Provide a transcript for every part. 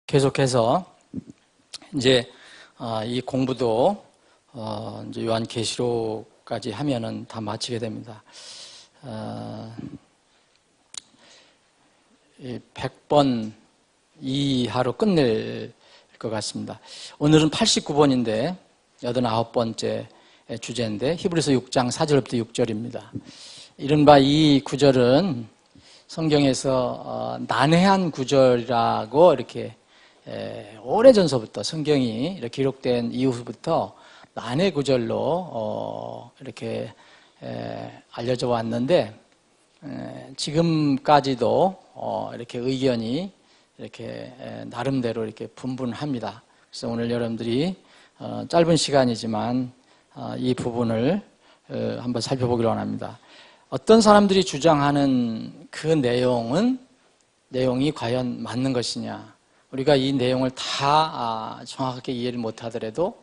계속해서 이제 이 공부도 이제 요한계시록까지 하면은 다 마치게 됩니다. 100번 이하로 끝낼 것 같습니다. 오늘은 89번인데 89번째 주제인데 히브리서 6장 4절부터 6절입니다. 이른바 이 구절은 성경에서 난해한 구절이라고 이렇게 오래전서부터 성경이 이렇게 기록된 이후부터 난해 구절로 이렇게 알려져 왔는데 지금까지도 이렇게 의견이 이렇게 나름대로 이렇게 분분합니다. 그래서 오늘 여러분들이 짧은 시간이지만 이 부분을 한번 살펴보기로 원합니다. 어떤 사람들이 주장하는 그 내용이 과연 맞는 것이냐? 우리가 이 내용을 다 정확하게 이해를 못하더라도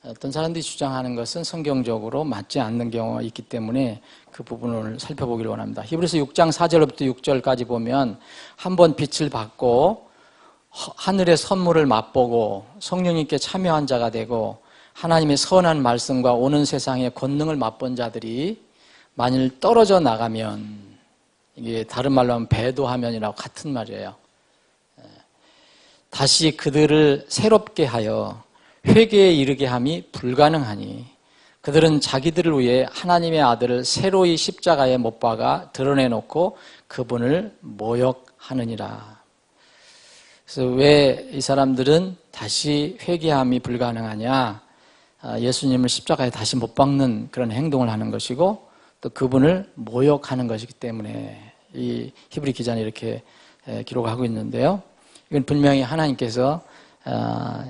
어떤 사람들이 주장하는 것은 성경적으로 맞지 않는 경우가 있기 때문에 그 부분을 살펴보기를 원합니다. 히브리서 6장 4절부터 6절까지 보면 한번 빛을 받고 하늘의 선물을 맛보고 성령님께 참여한 자가 되고 하나님의 선한 말씀과 오는 세상의 권능을 맛본 자들이 만일 떨어져 나가면, 이게 다른 말로 하면 배도하면이라고 같은 말이에요. 다시 그들을 새롭게 하여 회개에 이르게 함이 불가능하니 그들은 자기들을 위해 하나님의 아들을 새로이 십자가에 못 박아 드러내놓고 그분을 모욕하느니라. 그래서 왜 이 사람들은 다시 회개함이 불가능하냐? 예수님을 십자가에 다시 못 박는 그런 행동을 하는 것이고 또 그분을 모욕하는 것이기 때문에 이 히브리 기자는 이렇게 기록하고 있는데요. 이건 분명히 하나님께서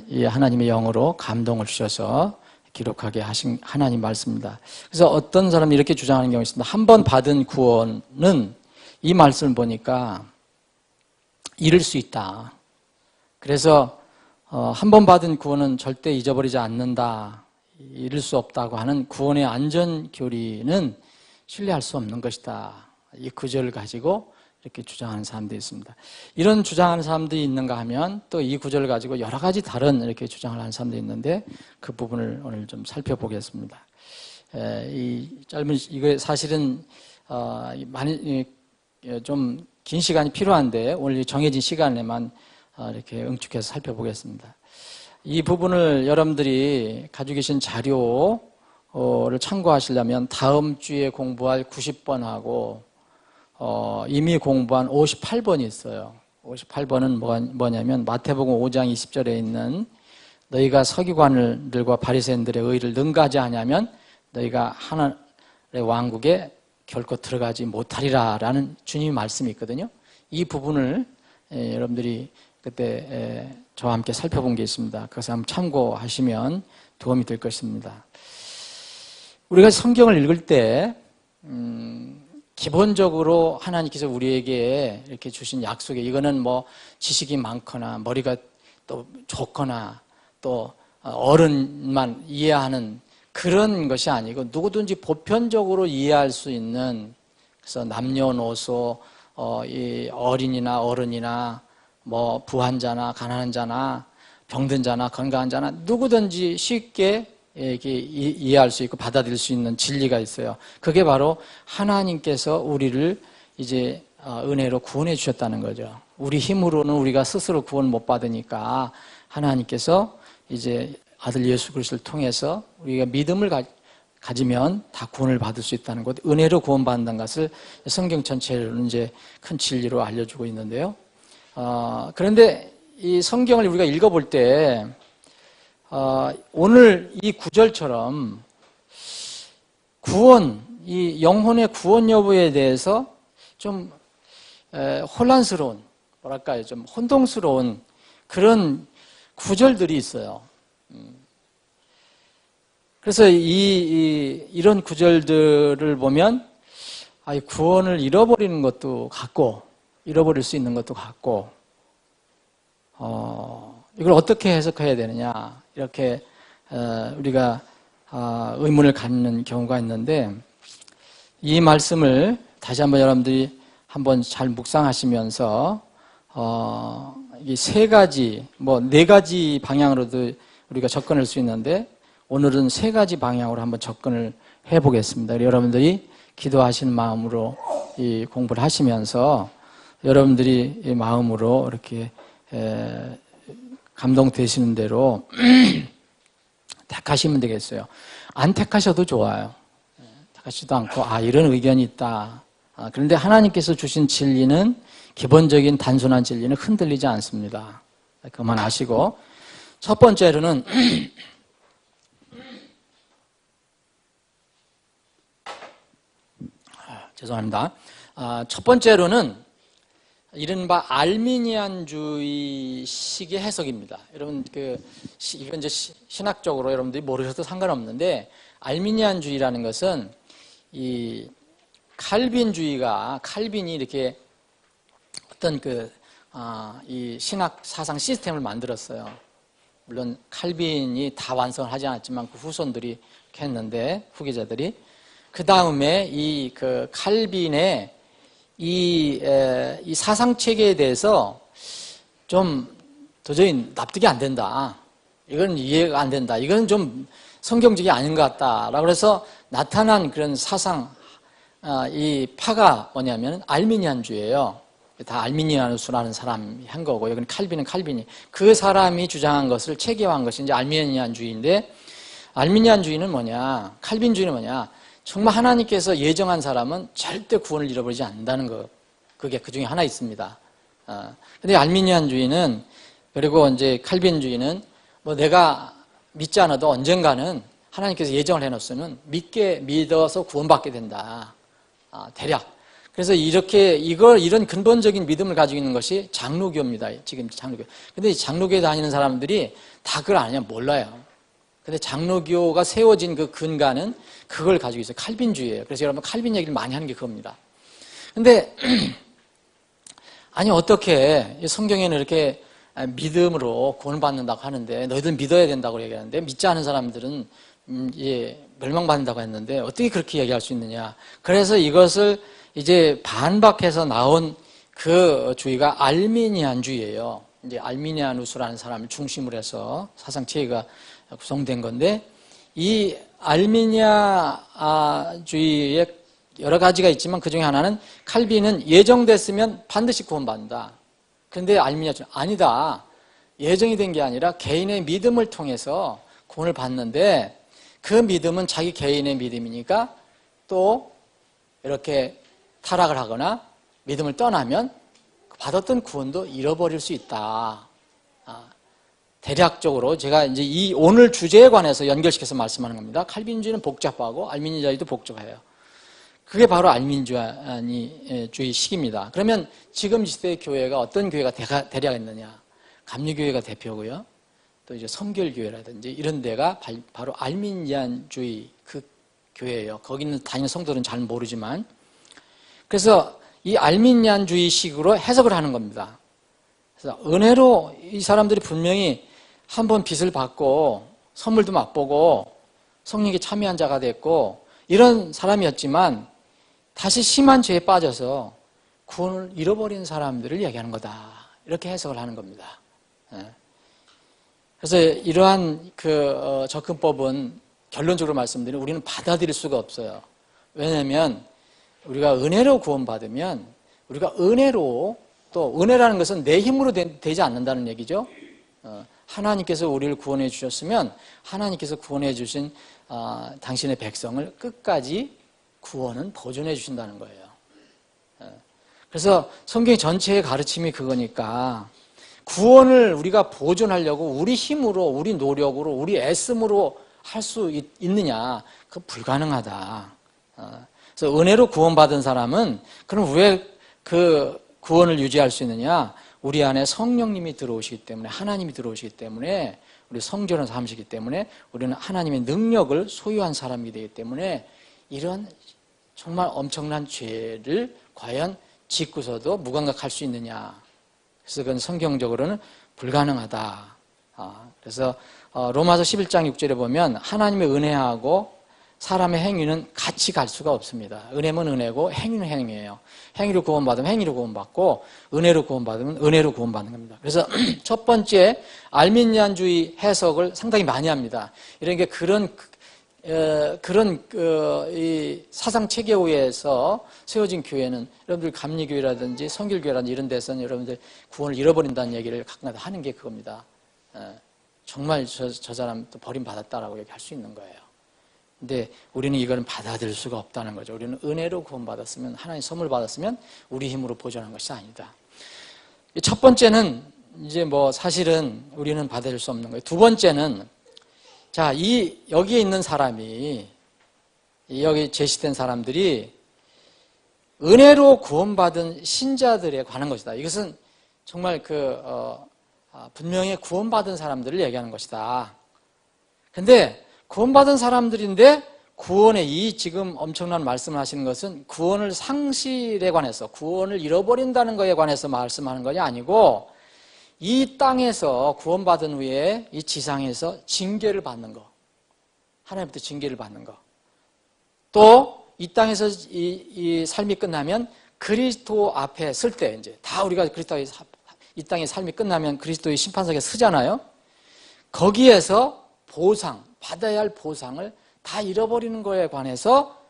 이 하나님의 영으로 감동을 주셔서 기록하게 하신 하나님 말씀입니다. 그래서 어떤 사람이 이렇게 주장하는 경우가 있습니다. 한 번 받은 구원은 이 말씀을 보니까 잃을 수 있다. 그래서 한 번 받은 구원은 절대 잊어버리지 않는다. 잃을 수 없다고 하는 구원의 안전 교리는 신뢰할 수 없는 것이다. 이 구절을 가지고 이렇게 주장하는 사람들이 있습니다. 이런 주장하는 사람들이 있는가 하면 또 이 구절을 가지고 여러 가지 다른 이렇게 주장을 하는 사람들이 있는데 그 부분을 오늘 좀 살펴보겠습니다. 이거 사실은 많이 좀 긴 시간이 필요한데 오늘 정해진 시간에만 이렇게 응축해서 살펴보겠습니다. 이 부분을 여러분들이 가지고 계신 자료를 참고하시려면 다음 주에 공부할 90번하고 이미 공부한 58번이 있어요. 58번은 뭐냐면 마태복음 5장 20절에 있는 너희가 서기관들과 바리새인들의 의를 능가하지 않으면 너희가 하나님의 왕국에 결코 들어가지 못하리라 라는 주님의 말씀이 있거든요. 이 부분을 여러분들이 그때 저와 함께 살펴본 게 있습니다. 그것을 한번 참고하시면 도움이 될 것입니다. 우리가 성경을 읽을 때 기본적으로 하나님께서 우리에게 이렇게 주신 약속에 이거는 뭐 지식이 많거나 머리가 또 좋거나 또 어른만 이해하는 그런 것이 아니고 누구든지 보편적으로 이해할 수 있는, 그래서 남녀노소 이 어린이나 어른이나 뭐 부한 자나 가난한 자나 병든 자나 건강한 자나 누구든지 쉽게 이렇게 이해할 수 있고 받아들일 수 있는 진리가 있어요. 그게 바로 하나님께서 우리를 이제 은혜로 구원해 주셨다는 거죠. 우리 힘으로는 우리가 스스로 구원 못 받으니까 하나님께서 이제 아들 예수 그리스도를 통해서 우리가 믿음을 가지면 다 구원을 받을 수 있다는 것, 은혜로 구원받는 것을 성경 전체로 이제 큰 진리로 알려주고 있는데요. 그런데 이 성경을 우리가 읽어볼 때 오늘 이 구절처럼 구원, 이 영혼의 구원 여부에 대해서 좀 혼란스러운, 뭐랄까요, 좀 혼동스러운 그런 구절들이 있어요. 그래서 이런 구절들을 보면 구원을 잃어버리는 것도 같고 잃어버릴 수 있는 것도 같고 이걸 어떻게 해석해야 되느냐 이렇게 우리가 의문을 갖는 경우가 있는데 이 말씀을 다시 한번 여러분들이 한번 잘 묵상하시면서 이 세 가지, 뭐 네 가지 방향으로도 우리가 접근할 수 있는데 오늘은 세 가지 방향으로 한번 접근을 해보겠습니다. 여러분들이 기도하시는 마음으로 이 공부를 하시면서 여러분들이 이 마음으로 이렇게 감동되시는 대로 택하시면 되겠어요. 안 택하셔도 좋아요. 택하시도 않고 이런 의견이 있다. 그런데 하나님께서 주신 진리는 기본적인 단순한 진리는 흔들리지 않습니다. 그만하시고 첫 번째로는 죄송합니다. 첫 번째로는 이른바 알미니안주의식의 해석입니다. 여러분 이건 이제 신학적으로 여러분들이 모르셔도 상관없는데 알미니안주의라는 것은 이 칼빈이 이렇게 어떤 이 신학 사상 시스템을 만들었어요. 물론 칼빈이 다 완성을 하지 않았지만 그 후손들이 이렇게 했는데 후계자들이 그 다음에 칼빈의 이 사상 체계에 대해서 좀 도저히 납득이 안 된다. 이건 이해가 안 된다. 이건 좀 성경적이 아닌 것 같다라고 해서 나타난 그런 사상 이 파가 뭐냐면 알미니안주예요. 다 알미니아누스라는 사람이 한 거고 여기는 칼빈이 그 사람이 주장한 것을 체계화한 것이 이제 알미니안주의인데 알미니안주의는 뭐냐? 칼빈주의는 뭐냐? 정말 하나님께서 예정한 사람은 절대 구원을 잃어버리지 않는다는 것. 그게 그 중에 하나 있습니다. 근데 알미니안주의는 그리고 이제 칼빈주의는 뭐 내가 믿지 않아도 언젠가는 하나님께서 예정을 해놓으면 믿어서 구원받게 된다. 대략. 그래서 이런 근본적인 믿음을 가지고 있는 것이 장로교입니다. 지금 장로교. 근데 장로교에 다니는 사람들이 다 그걸 아냐 몰라요. 근데 장로교가 세워진 그 근간은 그걸 가지고 있어요. 칼빈주의예요. 그래서 여러분 칼빈 얘기를 많이 하는 게 그겁니다. 근데 아니 어떻게 성경에는 이렇게 믿음으로 구원받는다고 하는데 너희들 믿어야 된다고 얘기하는데 믿지 않은 사람들은 멸망받는다고 했는데 어떻게 그렇게 얘기할 수 있느냐. 그래서 이것을 이제 반박해서 나온 그 주의가 알미니안주의예요. 이제 알미니아누스라는 사람을 중심으로 해서 사상 체계가 구성된 건데 이 알미니아주의의 여러 가지가 있지만 그 중에 하나는 칼빈은 예정됐으면 반드시 구원받는다. 그런데 알미니아주의는 아니다. 예정이 된 게 아니라 개인의 믿음을 통해서 구원을 받는데 그 믿음은 자기 개인의 믿음이니까 또 이렇게 타락을 하거나 믿음을 떠나면 받았던 구원도 잃어버릴 수 있다. 대략적으로 제가 이제 이 오늘 주제에 관해서 연결시켜서 말씀하는 겁니다. 칼빈주의는 복잡하고 알미니아주의도 복잡해요. 그게 바로 알미니아주의식입니다. 그러면 지금 시대의 교회가 어떤 교회가 대략 있느냐? 감리교회가 대표고요. 또 이제 성결교회라든지 이런 데가 바로 알미니안주의 그 교회예요. 거기 있는 다니는 성도들은 잘 모르지만 그래서 이 알미니안주의식으로 해석을 하는 겁니다. 그래서 은혜로 이 사람들이 분명히 한번 빚을 받고 선물도 맛보고 성령께 참여한 자가 됐고 이런 사람이었지만 다시 심한 죄에 빠져서 구원을 잃어버린 사람들을 얘기하는 거다. 이렇게 해석을 하는 겁니다. 그래서 이러한 접근법은 결론적으로 말씀드리면 우리는 받아들일 수가 없어요. 왜냐하면 우리가 은혜로 구원받으면 우리가 은혜로 또 은혜라는 것은 내 힘으로 되지 않는다는 얘기죠. 하나님께서 우리를 구원해 주셨으면 하나님께서 구원해 주신 당신의 백성을 끝까지 구원은 보존해 주신다는 거예요. 그래서 성경 전체의 가르침이 그거니까 구원을 우리가 보존하려고 우리 힘으로 우리 노력으로 우리 애씀으로 할 수 있느냐? 그건 불가능하다. 그래서 은혜로 구원받은 사람은 그럼 왜 그 구원을 유지할 수 있느냐? 우리 안에 성령님이 들어오시기 때문에 하나님이 들어오시기 때문에 우리 성전을 삼으시기 때문에 우리는 하나님의 능력을 소유한 사람이 되기 때문에 이런 정말 엄청난 죄를 과연 짓고서도 무감각할 수 있느냐? 그래서 그건 성경적으로는 불가능하다. 그래서 로마서 11장 6절에 보면 하나님의 은혜하고 사람의 행위는 같이 갈 수가 없습니다. 은혜면 은혜고 행위는 행위예요. 행위로 구원받으면 행위로 구원받고 은혜로 구원받으면 은혜로 구원받는 겁니다. 그래서 첫 번째 알미니안주의 해석을 상당히 많이 합니다. 이런 게 이 사상 체계에 의해서 세워진 교회는 여러분들 감리교회라든지 성길교회라든지 이런 데서는 여러분들 구원을 잃어버린다는 얘기를 가끔가다 하는 게 그겁니다. 정말 저 사람 또 버림받았다라고 얘기할 수 있는 거예요. 근데 우리는 이거는 받아들일 수가 없다는 거죠. 우리는 은혜로 구원받았으면, 하나님 선물 받았으면 우리 힘으로 보존한 것이 아니다. 첫 번째는 이제 뭐 사실은 우리는 받아들일 수 없는 거예요. 두 번째는 자, 여기에 있는 사람이, 여기 제시된 사람들이 은혜로 구원받은 신자들에 관한 것이다. 이것은 정말 분명히 구원받은 사람들을 얘기하는 것이다. 근데 구원받은 사람들인데 구원의 이 지금 엄청난 말씀을 하시는 것은 구원을 상실에 관해서, 구원을 잃어버린다는 것에 관해서 말씀하는 것이 아니고 이 땅에서 구원받은 후에 이 지상에서 징계를 받는 거, 하나님부터 징계를 받는 거, 또 이 땅에서 이 삶이 끝나면 그리스도 앞에 설 때, 이제 다 우리가 이 땅의 삶이 끝나면 그리스도의 심판석에 서잖아요. 거기에서 받아야 할 보상을 다 잃어버리는 거에 관해서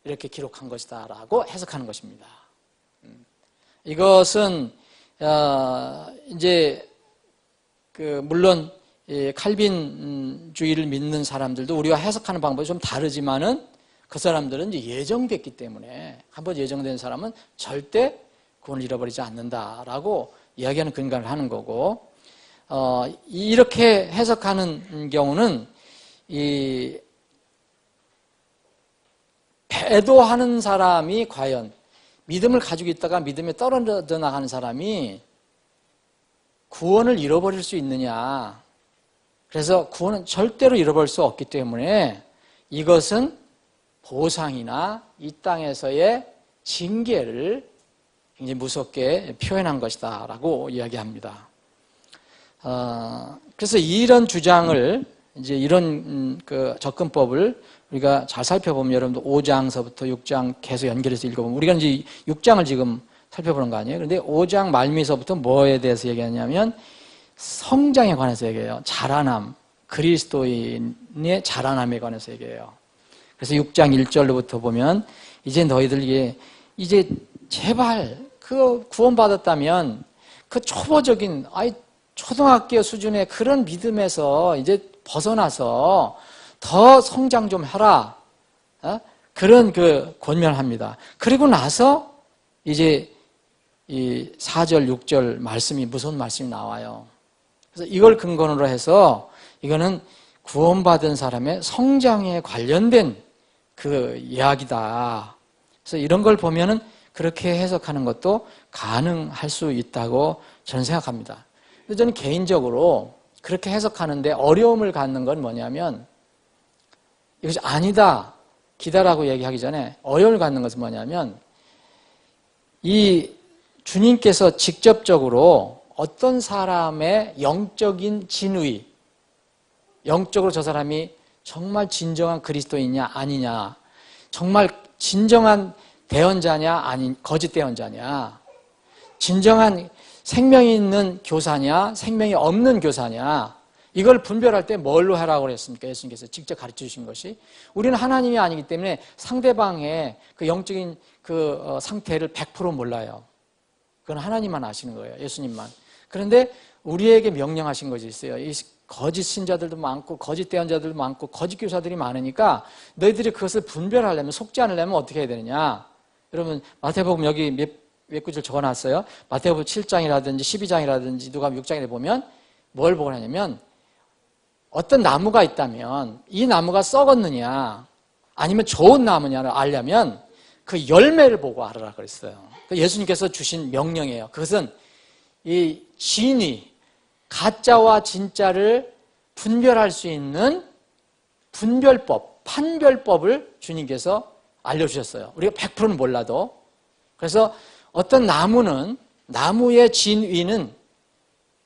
이렇게 기록한 것이다라고 해석하는 것입니다. 이것은 이제 물론 칼빈주의를 믿는 사람들도 우리가 해석하는 방법이 좀 다르지만은 그 사람들은 이제 예정됐기 때문에, 한번 예정된 사람은 절대 구원을 잃어버리지 않는다라고 이야기하는 근간을 하는 거고, 이렇게 해석하는 경우는 이 배도하는 사람이 과연 믿음을 가지고 있다가 믿음에 떨어져 나가는 사람이 구원을 잃어버릴 수 있느냐. 그래서 구원은 절대로 잃어버릴 수 없기 때문에 이것은 보상이나 이 땅에서의 징계를 굉장히 무섭게 표현한 것이다 라고 이야기합니다. 그래서 이런 주장을, 이제 이런 접근법을 우리가 잘 살펴보면 여러분들 5장서부터 6장 계속 연결해서 읽어보면, 우리가 이제 6장을 지금 살펴보는 거 아니에요? 그런데 5장 말미서부터 뭐에 대해서 얘기하냐면 성장에 관해서 얘기해요. 자라남, 그리스도인의 자라남에 관해서 얘기해요. 그래서 6장 1절로부터 보면 이제 너희들 이제 제발 구원받았다면 초보적인 초등학교 수준의 그런 믿음에서 이제 벗어나서 더 성장 좀 해라. 그런 권면을 합니다. 그리고 나서 이제 이 4절, 6절 말씀이 무슨 말씀이 나와요. 그래서 이걸 근거로 해서 이거는 구원받은 사람의 성장에 관련된 이야기다. 그래서 이런 걸 보면은 그렇게 해석하는 것도 가능할 수 있다고 저는 생각합니다. 근데 저는 개인적으로 그렇게 해석하는데 어려움을 갖는 건 뭐냐면, 이것이 아니다, 기다라고 얘기하기 전에 어려움을 갖는 것은 뭐냐면, 이 주님께서 직접적으로 어떤 사람의 영적인 진위, 영적으로 저 사람이 정말 진정한 그리스도인이냐 아니냐, 정말 진정한 대언자냐 아닌 거짓 대언자냐, 진정한 생명이 있는 교사냐 생명이 없는 교사냐, 이걸 분별할 때 뭘로 하라고 그랬습니까? 예수님께서 직접 가르쳐 주신 것이, 우리는 하나님이 아니기 때문에 상대방의 영적인 상태를 100% 몰라요. 그건 하나님만 아시는 거예요. 예수님만. 그런데 우리에게 명령하신 것이 있어요. 이 거짓 신자들도 많고 거짓 대언자들도 많고 거짓 교사들이 많으니까 너희들이 그것을 분별하려면, 속지 않으려면 어떻게 해야 되느냐. 여러분 마태복음 여기 몇 구절 적어놨어요. 마태복음 7장이라든지 12장이라든지 누가복음 6장에 보면 뭘 보고 하냐면, 어떤 나무가 있다면 이 나무가 썩었느냐 아니면 좋은 나무냐를 알려면 그 열매를 보고 알아라 그랬어요. 예수님께서 주신 명령이에요. 그것은 이 진위, 가짜와 진짜를 분별할 수 있는 분별법, 판별법을 주님께서 알려주셨어요. 우리가 100%는 몰라도. 그래서 어떤 나무의 진위는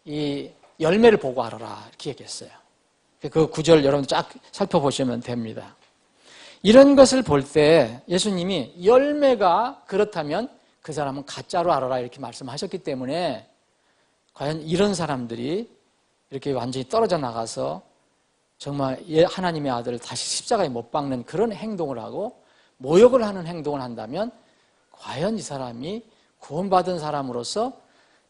이 열매를 보고 알아라 이렇게 얘기했어요. 그 구절 여러분 쫙 살펴보시면 됩니다. 이런 것을 볼 때 예수님이 열매가 그렇다면 그 사람은 가짜로 알아라 이렇게 말씀하셨기 때문에 과연 이런 사람들이 이렇게 완전히 떨어져 나가서 정말 하나님의 아들을 다시 십자가에 못 박는 그런 행동을 하고 모욕을 하는 행동을 한다면 과연 이 사람이 구원받은 사람으로서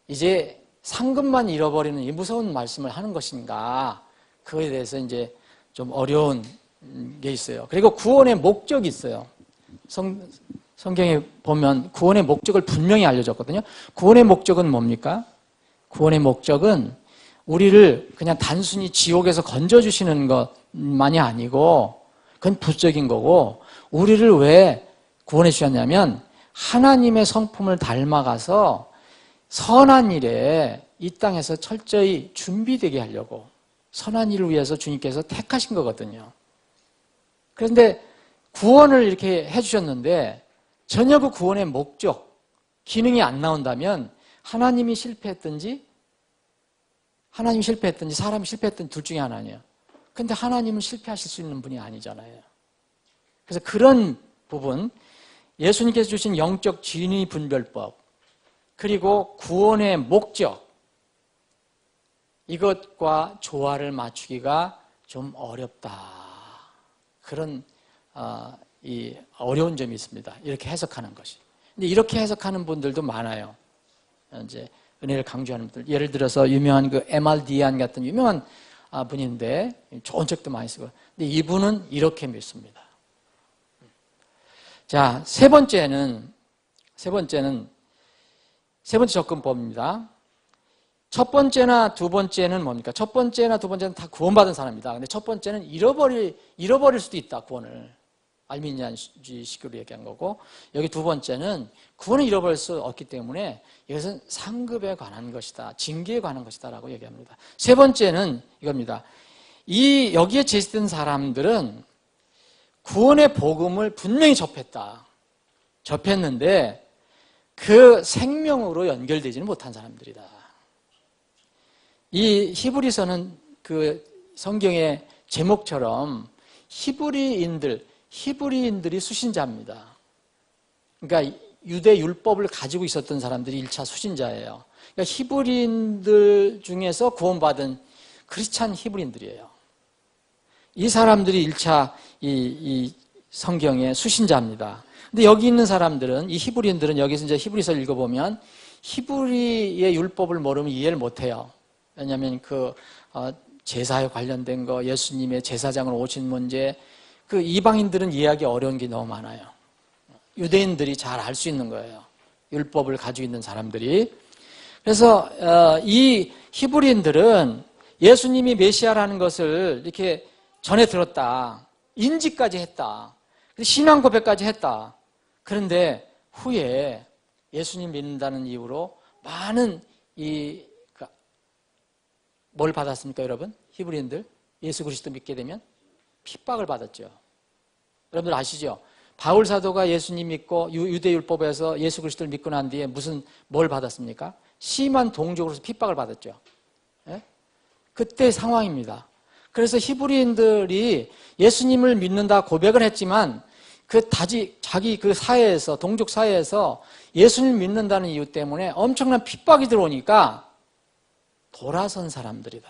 이제 상급만 잃어버리는 이 무서운 말씀을 하는 것인가, 그거에 대해서 이제 좀 어려운 게 있어요. 그리고 구원의 목적이 있어요. 성경에 보면 구원의 목적을 분명히 알려줬거든요. 구원의 목적은 뭡니까? 구원의 목적은 우리를 그냥 단순히 지옥에서 건져주시는 것만이 아니고 그건 부적인 거고, 우리를 왜 구원해 주셨냐면 하나님의 성품을 닮아가서 선한 일에 이 땅에서 철저히 준비되게 하려고 선한 일을 위해서 주님께서 택하신 거거든요. 그런데 구원을 이렇게 해주셨는데 전혀 그 구원의 목적, 기능이 안 나온다면 하나님이 실패했든지 사람이 실패했든지 둘 중에 하나예요. 그런데 하나님은 실패하실 수 있는 분이 아니잖아요. 그래서 그런 부분, 예수님께서 주신 영적 진위 분별법, 그리고 구원의 목적, 이것과 조화를 맞추기가 좀 어렵다. 그런 이 어려운 점이 있습니다. 이렇게 해석하는 것이. 근데 이렇게 해석하는 분들도 많아요. 이제 은혜를 강조하는 분들. 예를 들어서 유명한 그 에말 디안 같은 유명한 분인데 좋은 책도 많이 쓰고. 근데 이분은 이렇게 믿습니다. 자, 세 번째 접근법입니다. 첫 번째나 두 번째는 뭡니까? 첫 번째나 두 번째는 다 구원받은 사람입니다. 근데 첫 번째는 잃어버릴 수도 있다, 구원을. 알미니안주의식으로 얘기한 거고, 여기 두 번째는 구원을 잃어버릴 수 없기 때문에 이것은 상급에 관한 것이다, 징계에 관한 것이다 라고 얘기합니다. 세 번째는 이겁니다. 여기에 제시된 사람들은 구원의 복음을 분명히 접했는데 그 생명으로 연결되지는 못한 사람들이다. 이 히브리서는 그 성경의 제목처럼 히브리인들이 수신자입니다. 그러니까 유대 율법을 가지고 있었던 사람들이 1차 수신자예요. 그러니까 히브리인들 중에서 구원받은 크리스찬 히브리인들이에요. 이 사람들이 1차 이 성경의 수신자입니다. 근데 여기 있는 사람들은, 이 히브리인들은 여기서 이제 히브리서를 읽어보면 히브리의 율법을 모르면 이해를 못해요. 왜냐하면 제사에 관련된 거, 예수님의 제사장으로 오신 문제, 그 이방인들은 이해하기 어려운 게 너무 많아요. 유대인들이 잘 알 수 있는 거예요. 율법을 가지고 있는 사람들이. 그래서 이 히브리인들은 예수님이 메시아라는 것을 이렇게 전해 들었다. 인지까지 했다. 신앙 고백까지 했다. 그런데 후에 예수님 믿는다는 이유로 많은 뭘 받았습니까, 여러분? 히브리인들 예수 그리스도 믿게 되면 핍박을 받았죠. 여러분들 아시죠? 바울 사도가 예수님 믿고 유대 율법에서 예수 그리스도를 믿고 난 뒤에 뭘 받았습니까? 심한 동족으로서 핍박을 받았죠. 예? 그때 상황입니다. 그래서 히브리인들이 예수님을 믿는다 고백을 했지만 자기 그 사회에서, 동족 사회에서 예수님을 믿는다는 이유 때문에 엄청난 핍박이 들어오니까 돌아선 사람들이다.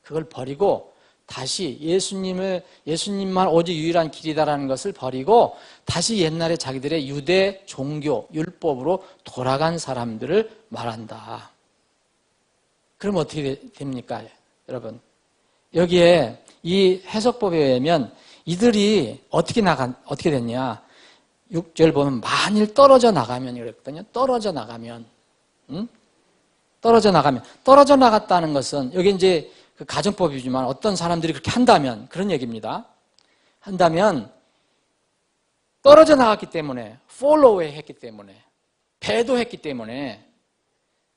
그걸 버리고 다시 예수님만 오직 유일한 길이다라는 것을 버리고 다시 옛날에 자기들의 유대 종교, 율법으로 돌아간 사람들을 말한다. 그럼 어떻게 됩니까, 여러분? 여기에 이 해석법에 의하면 이들이 어떻게 됐냐? 6절 보면 만일 떨어져 나가면 이랬거든요. 떨어져 나가면. 떨어져 나갔다는 것은 여기 이제 그 가정법이지만 어떤 사람들이 그렇게 한다면 그런 얘기입니다. 한다면 떨어져 나갔기 때문에, follow 했기 때문에, 배도했기 때문에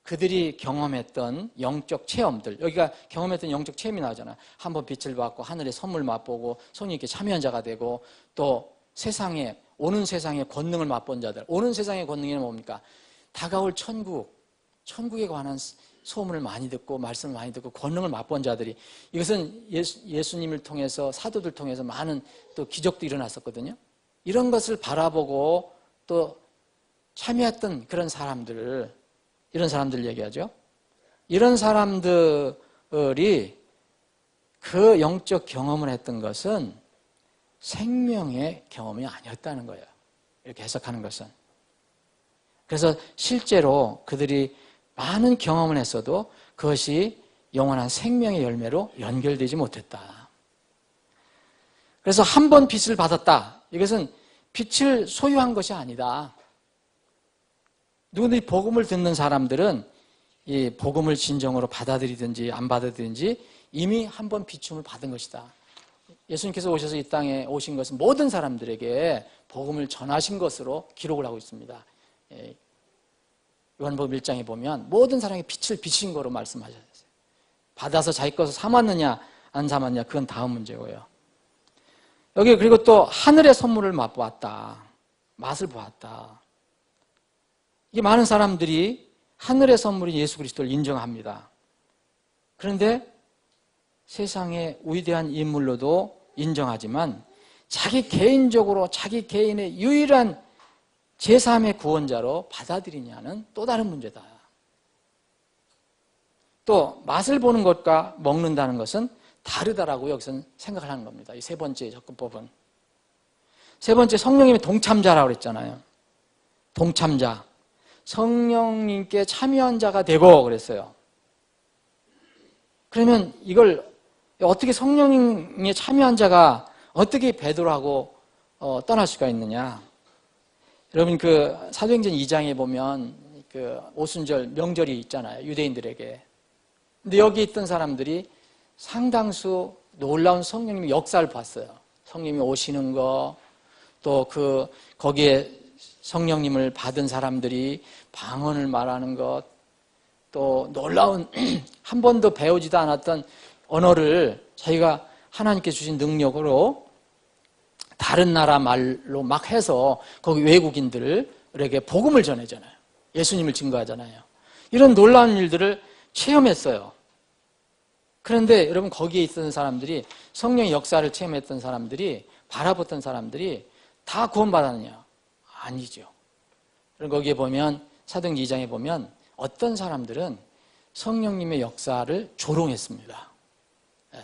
그들이 경험했던 영적 체험들, 여기가 경험했던 영적 체험이 나오잖아요. 한번 빛을 받고 하늘의 선물 맛보고 성령께 참여한 자가 되고, 또 오는 세상의 권능을 맛본 자들. 오는 세상의 권능이 뭡니까? 다가올 천국에 관한 소문을 많이 듣고 말씀을 많이 듣고 권능을 맛본 자들이, 이것은 예수님을 통해서, 사도들 통해서 많은 또 기적도 일어났었거든요. 이런 것을 바라보고 또 참여했던 그런 사람들, 이런 사람들 얘기하죠. 이런 사람들이 그 영적 경험을 했던 것은 생명의 경험이 아니었다는 거예요. 이렇게 해석하는 것은. 그래서 실제로 그들이 많은 경험을 했어도 그것이 영원한 생명의 열매로 연결되지 못했다. 그래서 한 번 빛을 받았다. 이것은 빛을 소유한 것이 아니다. 누구든지 복음을 듣는 사람들은 이 복음을 진정으로 받아들이든지 안 받아들이든지 이미 한 번 비춤을 받은 것이다. 예수님께서 오셔서 이 땅에 오신 것은 모든 사람들에게 복음을 전하신 것으로 기록을 하고 있습니다. 요한복음 1장에 보면 모든 사람에게 빛을 비친 거로 말씀하셨어요. 받아서 자기 것을 삼았느냐 안 삼았느냐 그건 다음 문제고요. 여기 그리고 또 하늘의 선물을 맛보았다. 맛을 보았다. 이게 많은 사람들이 하늘의 선물인 예수 그리스도를 인정합니다. 그런데 세상의 위대한 인물로도 인정하지만 자기 개인적으로 자기 개인의 유일한 제3의 구원자로 받아들이냐는 또 다른 문제다. 또 맛을 보는 것과 먹는다는 것은 다르다라고 여기서는 생각을 하는 겁니다. 이 세 번째 접근법은. 세 번째, 성령님의 동참자라고 그랬잖아요. 동참자. 성령님께 참여한 자가 되고 그랬어요. 그러면 이걸 어떻게 성령님에 참여한 자가 어떻게 베드로하고 떠날 수가 있느냐? 여러분 그 사도행전 2장에 보면 그 오순절 명절이 있잖아요. 유대인들에게. 근데 여기 있던 사람들이 상당수 놀라운 성령님의 역사를 봤어요. 성령님이 오시는 거, 또 그 거기에 성령님을 받은 사람들이 방언을 말하는 것, 또 놀라운 한 번도 배우지도 않았던 언어를 자기가 하나님께 주신 능력으로 다른 나라 말로 막 해서 거기 외국인들에게 복음을 전해잖아요. 예수님을 증거하잖아요. 이런 놀라운 일들을 체험했어요. 그런데 여러분 거기에 있었던 사람들이, 성령의 역사를 체험했던 사람들이, 바라봤던 사람들이 다 구원받았느냐? 아니죠. 그리고 거기에 보면 사도행전 2장에 보면 어떤 사람들은 성령님의 역사를 조롱했습니다.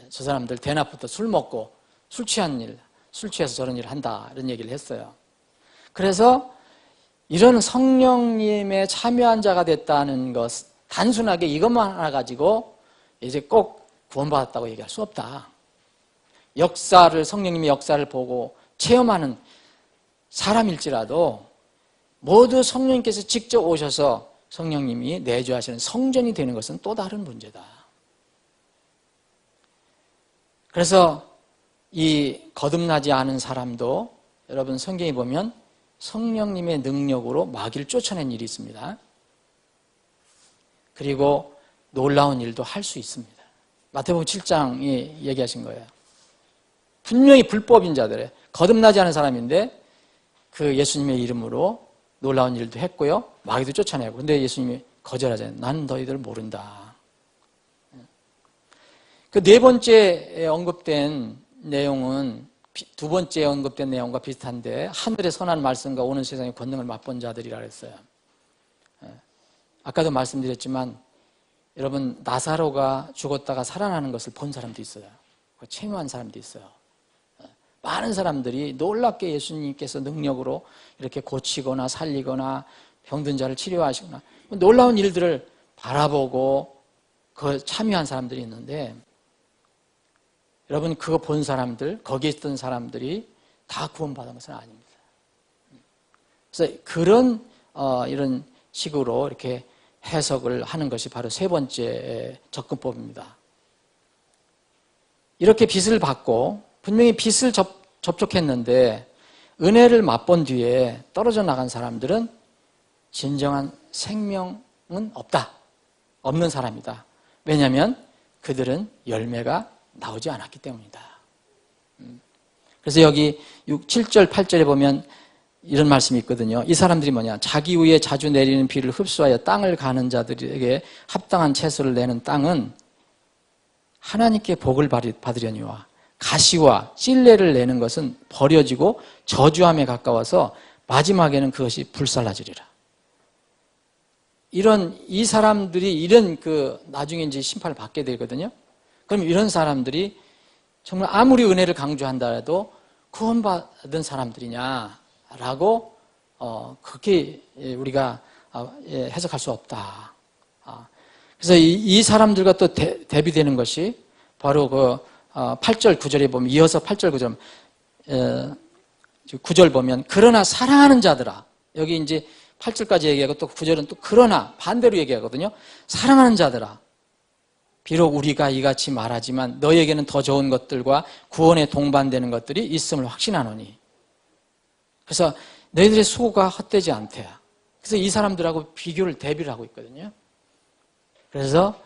저 사람들 대낮부터 술 먹고 술 취한 일, 술 취해서 저런 일을 한다 이런 얘기를 했어요. 그래서 이런 성령님의 참여한 자가 됐다는 것, 단순하게 이것만 하나 가지고 이제 꼭 구원받았다고 얘기할 수 없다. 역사를, 성령님의 역사를 보고 체험하는 사람일지라도 모두 성령님께서 직접 오셔서 성령님이 내주하시는 성전이 되는 것은 또 다른 문제다. 그래서 이 거듭나지 않은 사람도 여러분 성경에 보면 성령님의 능력으로 마귀를 쫓아낸 일이 있습니다. 그리고 놀라운 일도 할 수 있습니다. 마태복음 7장이 얘기하신 거예요. 분명히 불법인 자들에 거듭나지 않은 사람인데 그 예수님의 이름으로 놀라운 일도 했고요. 마귀도 쫓아내고. 근데 예수님이 거절하잖아요. 난 너희들 모른다. 그 네 번째 언급된 내용은 두 번째 언급된 내용과 비슷한데 하늘의 선한 말씀과 오는 세상의 권능을 맛본 자들이라 그랬어요. 아까도 말씀드렸지만 여러분 나사로가 죽었다가 살아나는 것을 본 사람도 있어요. 체험한 사람도 있어요. 많은 사람들이 놀랍게 예수님께서 능력으로 이렇게 고치거나 살리거나 병든 자를 치료하시거나 놀라운 일들을 바라보고 그 참여한 사람들이 있는데 여러분 그거 본 사람들, 거기에 있던 사람들이 다 구원받은 것은 아닙니다. 그래서 그런 이런 식으로 이렇게 해석을 하는 것이 바로 세 번째 접근법입니다. 이렇게 빛을 받고 분명히 빛을 접촉했는데 은혜를 맛본 뒤에 떨어져 나간 사람들은 진정한 생명은 없다. 없는 사람이다. 왜냐하면 그들은 열매가 나오지 않았기 때문이다. 그래서 여기 7절, 8절에 보면 이런 말씀이 있거든요. 이 사람들이 뭐냐? 자기 위에 자주 내리는 비를 흡수하여 땅을 가는 자들에게 합당한 채소를 내는 땅은 하나님께 복을 받으려니와 가시와 찔레를 내는 것은 버려지고 저주함에 가까워서 마지막에는 그것이 불살라지리라. 이 사람들이 나중에 이제 심판을 받게 되거든요. 그럼 이런 사람들이 정말 아무리 은혜를 강조한다 해도 구원받은 사람들이냐라고, 그렇게 우리가 해석할 수 없다. 그래서 이 사람들과 또 대비되는 것이 바로 8절 9절에 보면, 이어서 8절 9절, 9절 보면, 그러나 사랑하는 자들아. 여기 이제 8절까지 얘기하고 또 9절은 또 그러나 반대로 얘기하거든요. 사랑하는 자들아. 비록 우리가 이같이 말하지만 너에게는 더 좋은 것들과 구원에 동반되는 것들이 있음을 확신하노니. 그래서 너희들의 수고가 헛되지 않대야. 그래서 이 사람들하고 대비를 하고 있거든요. 그래서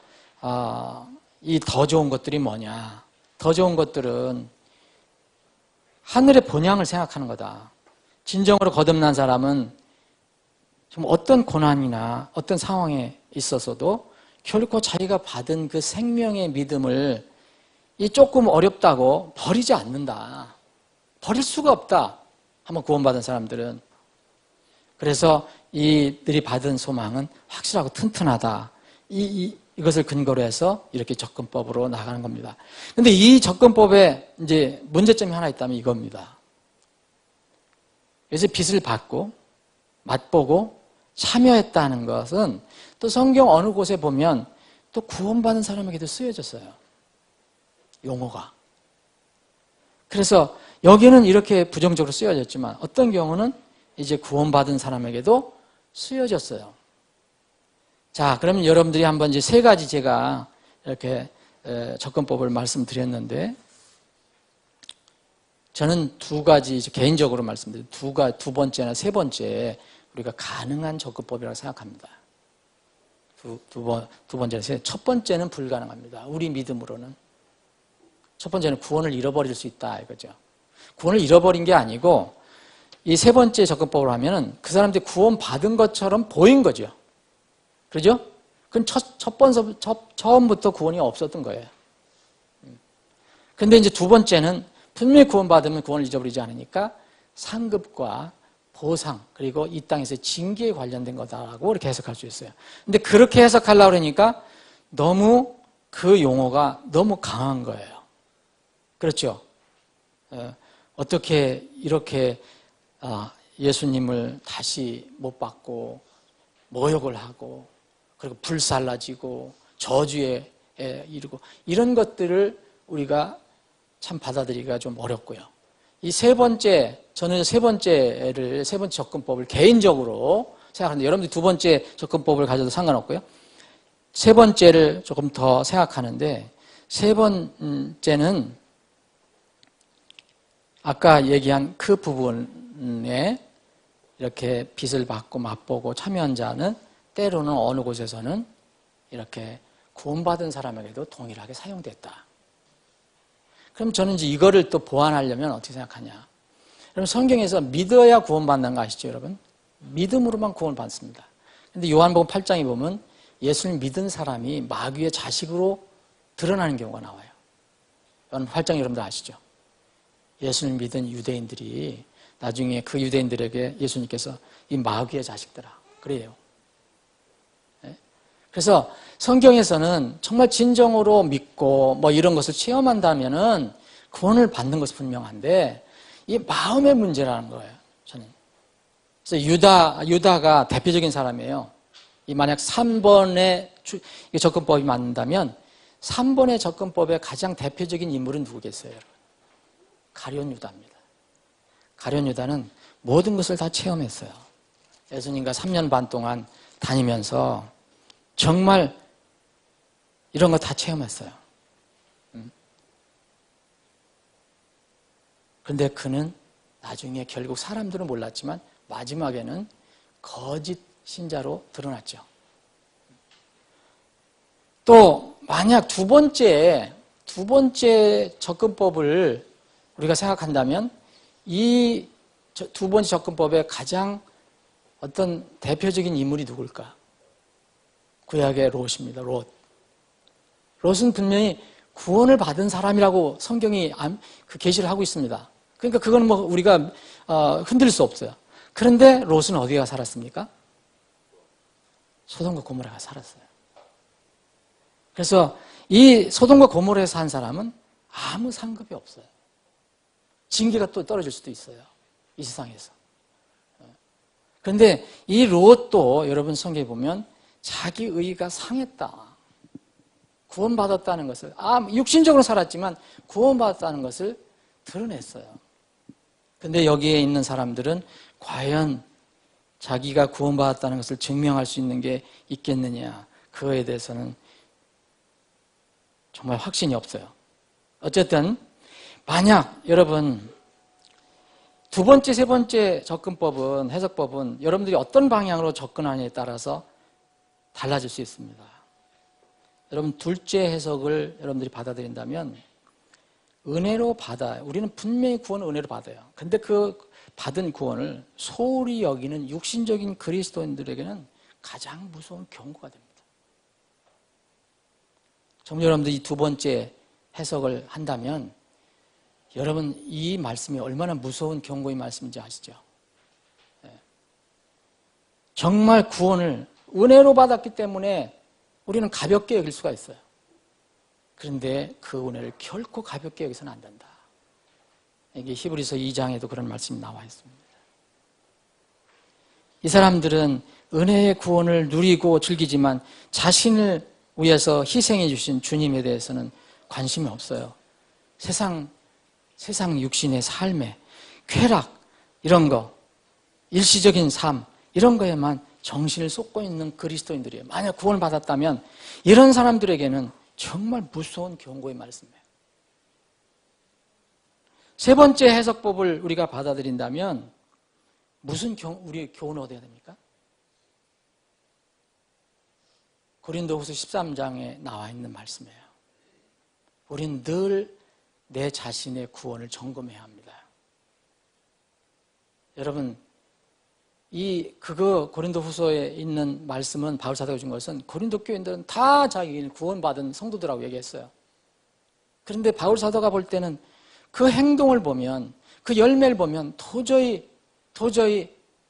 이 더 좋은 것들이 뭐냐? 더 좋은 것들은 하늘의 본향을 생각하는 거다. 진정으로 거듭난 사람은 좀 어떤 고난이나 어떤 상황에 있어서도 결코 자기가 받은 그 생명의 믿음을 이 조금 어렵다고 버리지 않는다. 버릴 수가 없다. 한번 구원받은 사람들은. 그래서 이들이 받은 소망은 확실하고 튼튼하다. 이것을 근거로 해서 이렇게 접근법으로 나가는 겁니다. 근데 이 접근법에 이제 문제점이 하나 있다면 이겁니다. 그래서 빚을 받고 맛보고 참여했다는 것은 또 성경 어느 곳에 보면 또 구원받은 사람에게도 쓰여졌어요. 용어가. 그래서 여기는 이렇게 부정적으로 쓰여졌지만 어떤 경우는 이제 구원받은 사람에게도 쓰여졌어요. 자, 그러면 여러분들이 한번 이제 세 가지 제가 이렇게 접근법을 말씀드렸는데, 저는 두 가지 개인적으로 말씀드려요. 두 번째나 세 번째 우리가 가능한 접근법이라고 생각합니다. 두 번째는, 첫 번째는 불가능합니다. 우리 믿음으로는. 첫 번째는 구원을 잃어버릴 수 있다 이거죠. 구원을 잃어버린 게 아니고 이 세 번째 접근법으로 하면은 그 사람들이 구원받은 것처럼 보인 거죠. 그죠? 그건 처음부터 구원이 없었던 거예요. 근데 이제 두 번째는 분명히 구원받으면 구원을 잊어버리지 않으니까 상급과 보상, 그리고 이 땅에서 징계에 관련된 거다라고 이렇게 해석할 수 있어요. 근데 그렇게 해석하려고 그러니까 너무 그 용어가 너무 강한 거예요. 그렇죠? 어떻게 이렇게 예수님을 다시 못 받고 모욕을 하고 그리고 불살라지고 저주에 이르고 이런 것들을 우리가 참 받아들이기가 좀 어렵고요. 이 저는 세 번째 접근법을 개인적으로 생각하는데 여러분들이 두 번째 접근법을 가져도 상관없고요. 세 번째를 조금 더 생각하는데 세 번째는 아까 얘기한 그 부분에 이렇게 빚을 받고 맛보고 참여한 자는 때로는 어느 곳에서는 이렇게 구원받은 사람에게도 동일하게 사용됐다. 그럼 저는 이제 이거를 또 보완하려면 어떻게 생각하냐. 여러분 성경에서 믿어야 구원받는 거 아시죠 여러분? 믿음으로만 구원을 받습니다. 근데 요한복음 8장에 보면 예수를 믿은 사람이 마귀의 자식으로 드러나는 경우가 나와요. 요한복음 8장 여러분들 아시죠? 예수를 믿은 유대인들이 나중에 그 유대인들에게 예수님께서 이 마귀의 자식들아 그래요. 그래서 성경에서는 정말 진정으로 믿고 뭐 이런 것을 체험한다면은 구원을 받는 것은 분명한데 이 마음의 문제라는 거예요. 저는. 그래서 유다가 대표적인 사람이에요. 이 만약 3번의 접근법이 맞는다면 3번의 접근법의 가장 대표적인 인물은 누구겠어요, 여러분? 가룟 유다입니다. 가룟 유다는 모든 것을 다 체험했어요. 예수님과 3년 반 동안 다니면서 정말 이런 거 다 체험했어요. 그런데 그는 나중에 결국 사람들은 몰랐지만 마지막에는 거짓 신자로 드러났죠. 또 만약 두 번째 접근법을 우리가 생각한다면 이 두 번째 접근법의 가장 어떤 대표적인 인물이 누굴까? 구약의 롯입니다. 롯은 분명히 구원을 받은 사람이라고 성경이 그 계시를 하고 있습니다. 그러니까 그건 뭐 우리가 흔들 수 없어요. 그런데 롯은 어디가 살았습니까? 소돔과 고모라가 살았어요. 그래서 이 소돔과 고모라에 산 사람은 아무 상급이 없어요. 징계가 또 떨어질 수도 있어요. 이 세상에서. 그런데 이 롯도 여러분 성경에 보면 자기 의가 상했다. 구원받았다는 것을, 육신적으로 살았지만 구원받았다는 것을 드러냈어요. 근데 여기에 있는 사람들은 과연 자기가 구원받았다는 것을 증명할 수 있는 게 있겠느냐, 그거에 대해서는 정말 확신이 없어요. 어쨌든 만약 여러분 두 번째, 세 번째 접근법은, 해석법은 여러분들이 어떤 방향으로 접근하느냐에 따라서 달라질 수 있습니다. 여러분 둘째 해석을 여러분들이 받아들인다면 은혜로 받아요. 우리는 분명히 구원을 은혜로 받아요. 근데 그 받은 구원을 소홀히 여기는 육신적인 그리스도인들에게는 가장 무서운 경고가 됩니다. 정말 여러분들이 이 두 번째 해석을 한다면 여러분 이 말씀이 얼마나 무서운 경고의 말씀인지 아시죠? 정말 구원을 은혜로 받았기 때문에 우리는 가볍게 여길 수가 있어요. 그런데 그 은혜를 결코 가볍게 여기서는 안 된다. 이게 히브리서 2장에도 그런 말씀이 나와 있습니다. 이 사람들은 은혜의 구원을 누리고 즐기지만 자신을 위해서 희생해 주신 주님에 대해서는 관심이 없어요. 세상 육신의 삶에 쾌락 이런 거, 일시적인 삶 이런 거에만 정신을 쏟고 있는 그리스도인들이에요. 만약 구원을 받았다면 이런 사람들에게는 정말 무서운 경고의 말씀이에요. 세 번째 해석법을 우리가 받아들인다면 우리의 교훈을 얻어야 됩니까? 고린도후서 13장에 나와 있는 말씀이에요. 우린 늘 내 자신의 구원을 점검해야 합니다. 여러분, 고린도후서에 있는 말씀은 바울 사도가 준 것은 고린도 교인들은 다 자기는 구원받은 성도들하고 얘기했어요. 그런데 바울 사도가 볼 때는 그 행동을 보면, 그 열매를 보면 도저히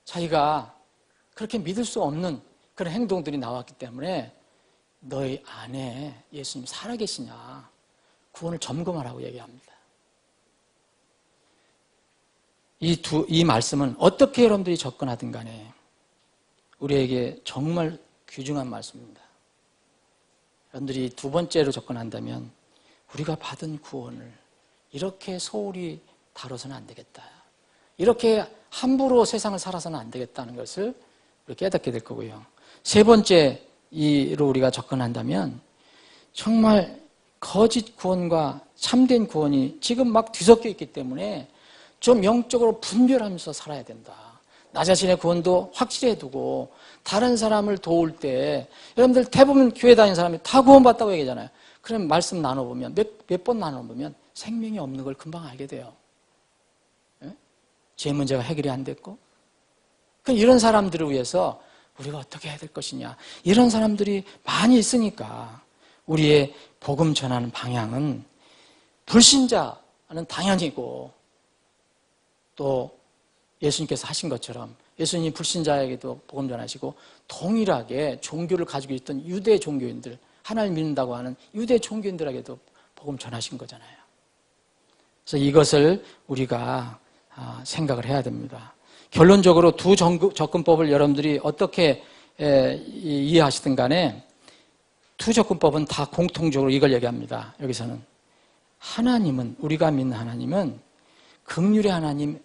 자기가 그렇게 믿을 수 없는 그런 행동들이 나왔기 때문에 너희 안에 예수님 살아계시냐 구원을 점검하라고 얘기합니다. 이 말씀은 어떻게 여러분들이 접근하든 간에 우리에게 정말 귀중한 말씀입니다. 여러분들이 두 번째로 접근한다면 우리가 받은 구원을 이렇게 소홀히 다뤄서는 안 되겠다. 이렇게 함부로 세상을 살아서는 안 되겠다는 것을 깨닫게 될 거고요. 세 번째로 우리가 접근한다면 정말 거짓 구원과 참된 구원이 지금 막 뒤섞여 있기 때문에 좀 영적으로 분별하면서 살아야 된다. 나 자신의 구원도 확실히 두고 다른 사람을 도울 때 여러분들 대부분 교회 다니는 사람이 다 구원받다고 얘기하잖아요. 그럼 말씀 나눠보면 몇 번 나눠보면 생명이 없는 걸 금방 알게 돼요. 죄 문제가 해결이 안 됐고 그럼 이런 사람들을 위해서 우리가 어떻게 해야 될 것이냐 이런 사람들이 많이 있으니까 우리의 복음 전하는 방향은 불신자는 당연히고 또 예수님께서 하신 것처럼 예수님이 불신자에게도 복음 전하시고 동일하게 종교를 가지고 있던 유대 종교인들 하나님 믿는다고 하는 유대 종교인들에게도 복음 전하신 거잖아요. 그래서 이것을 우리가 생각을 해야 됩니다. 결론적으로 두 접근법을 여러분들이 어떻게 이해하시든 간에 두 접근법은 다 공통적으로 이걸 얘기합니다. 여기서는 하나님은 우리가 믿는 하나님은 긍휼의 하나님,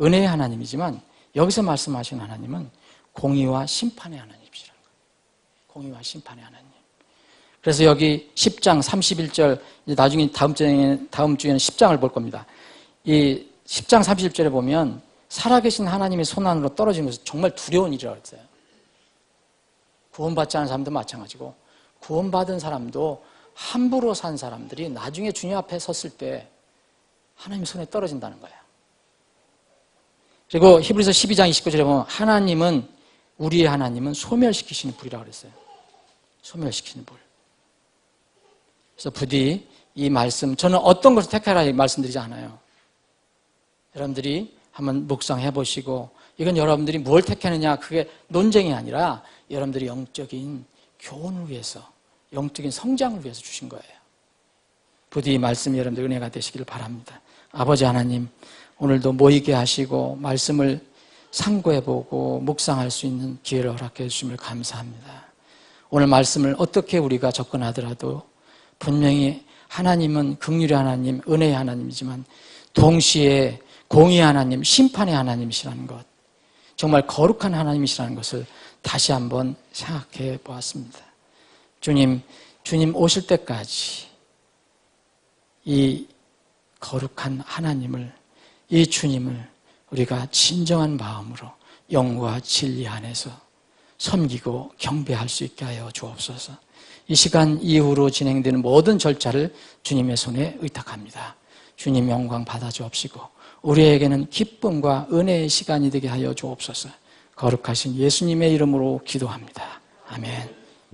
은혜의 하나님이지만 여기서 말씀하신 하나님은 공의와 심판의 하나님이시라는 거예요. 공의와 심판의 하나님. 그래서 여기 10장 31절 나중에 다음 주에는 10장을 볼 겁니다. 이 10장 31절에 보면 살아계신 하나님의 손안으로 떨어지는 것은 정말 두려운 일이라고 했어요. 구원받지 않은 사람도 마찬가지고 구원받은 사람도 함부로 산 사람들이 나중에 주님 앞에 섰을 때 하나님의 손에 떨어진다는 거예요. 그리고 히브리서 12장 29절에 보면 하나님은, 우리의 하나님은 소멸시키시는 불이라고 그랬어요. 소멸시키는 불. 그래서 부디 이 말씀, 저는 어떤 것을 택하라 말씀드리지 않아요. 여러분들이 한번 묵상해 보시고, 이건 여러분들이 뭘 택하느냐, 그게 논쟁이 아니라 여러분들이 영적인 교훈을 위해서, 영적인 성장을 위해서 주신 거예요. 부디 이 말씀이 여러분들 은혜가 되시기를 바랍니다. 아버지 하나님, 오늘도 모이게 하시고 말씀을 상고해보고 묵상할 수 있는 기회를 허락해 주심을 감사합니다. 오늘 말씀을 어떻게 우리가 접근하더라도 분명히 하나님은 긍휼의 하나님, 은혜의 하나님이지만 동시에 공의의 하나님, 심판의 하나님이시라는 것, 정말 거룩한 하나님이시라는 것을 다시 한번 생각해 보았습니다. 주님 오실 때까지 이 거룩한 하나님을, 이 주님을 우리가 진정한 마음으로 영과 진리 안에서 섬기고 경배할 수 있게 하여 주옵소서. 이 시간 이후로 진행되는 모든 절차를 주님의 손에 의탁합니다. 주님 영광 받아 주옵시고 우리에게는 기쁨과 은혜의 시간이 되게 하여 주옵소서. 거룩하신 예수님의 이름으로 기도합니다. 아멘.